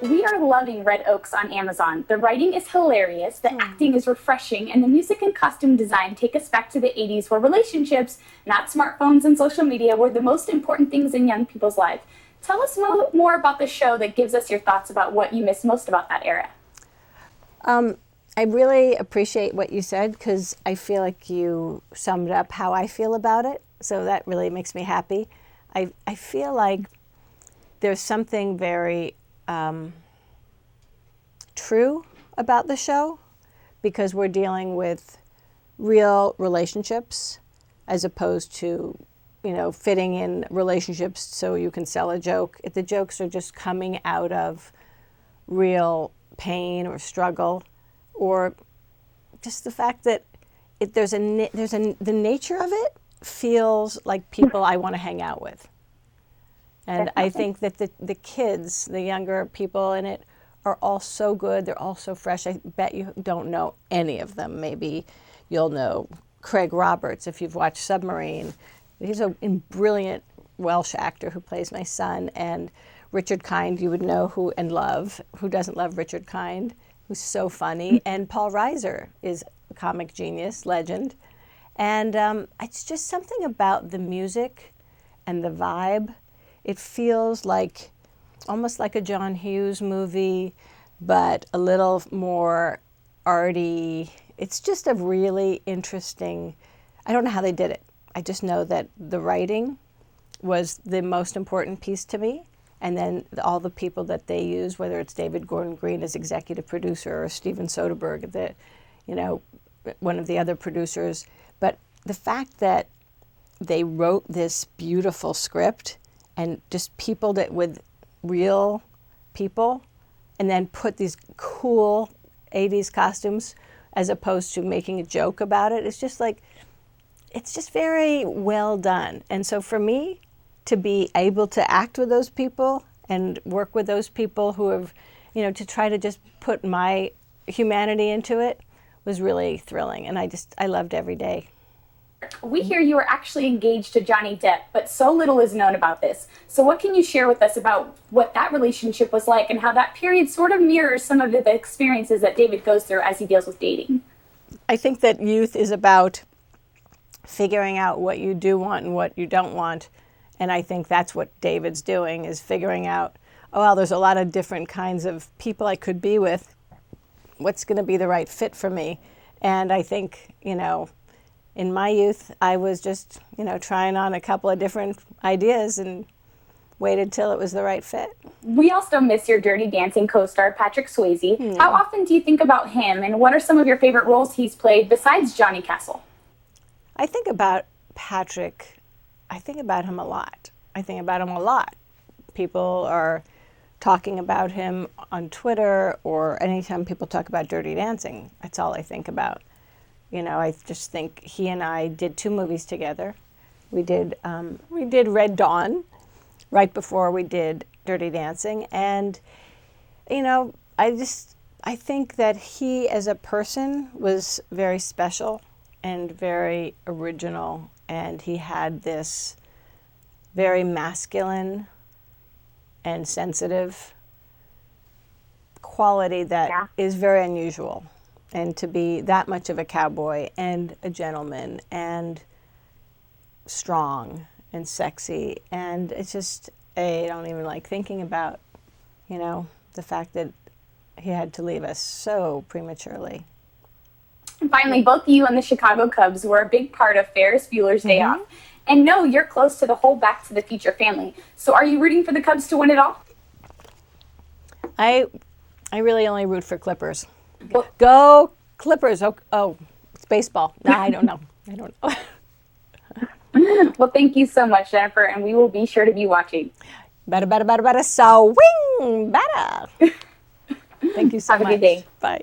We are loving Red Oaks on Amazon. The writing is hilarious, the acting is refreshing, and the music and costume design take us back to the 80s where relationships, not smartphones and social media, were the most important things in young people's lives. Tell us more about the show that gives us your thoughts about what you miss most about that era. I really appreciate what you said because I feel like you summed up how I feel about it. So that really makes me happy. I feel like there's something very true about the show because we're dealing with real relationships as opposed to, fitting in relationships so you can sell a joke. If the jokes are just coming out of real pain or struggle, or just the fact that the nature of it feels like people I want to hang out with. And Definitely. I think that the kids, the younger people in it, are all so good. They're all so fresh. I bet you don't know any of them. Maybe you'll know Craig Roberts if you've watched Submarine. He's a brilliant Welsh actor who plays my son. And Richard Kind, you would know who doesn't love Richard Kind, who's so funny. And Paul Reiser is a comic genius, legend. And it's just something about the music and the vibe. It feels like almost like a John Hughes movie, but a little more arty. It's just a really interesting, I don't know how they did it. I just know that the writing was the most important piece to me. And then all the people that they use, whether it's David Gordon Green as executive producer or Steven Soderbergh, one of the other producers. But the fact that they wrote this beautiful script and just peopled it with real people and then put these cool 80s costumes as opposed to making a joke about it. It's just very well done. And so for me to be able to act with those people and work with those people who have, to try to just put my humanity into it was really thrilling. And I loved every day. We hear you were actually engaged to Johnny Depp, but so little is known about this. So what can you share with us about what that relationship was like and how that period sort of mirrors some of the experiences that David goes through as he deals with dating? I think that youth is about figuring out what you do want and what you don't want. And I think that's what David's doing, is figuring out, there's a lot of different kinds of people I could be with. What's going to be the right fit for me? And I think, in my youth, I was just, trying on a couple of different ideas and waited till it was the right fit. We also miss your Dirty Dancing co-star, Patrick Swayze. Yeah. How often do you think about him, and what are some of your favorite roles he's played besides Johnny Castle? I think about Patrick. I think about him a lot. People are talking about him on Twitter, or anytime people talk about Dirty Dancing, that's all I think about. I just think he and I did 2 movies together. We did Red Dawn right before we did Dirty Dancing. And, I think that he as a person was very special and very original. And he had this very masculine and sensitive quality that is very unusual. And to be that much of a cowboy and a gentleman and strong and sexy. And it's just, I don't even like thinking about, the fact that he had to leave us so prematurely. And finally, both you and the Chicago Cubs were a big part of Ferris Bueller's Day Off. And no, you're close to the whole Back to the Future family. So are you rooting for the Cubs to win it all? I really only root for Clippers. Go Clippers. Oh, it's baseball. No, I don't know. Well, thank you so much, Jennifer, and we will be sure to be watching. Better. So wing, better. Thank you so much. Have a good day. Bye.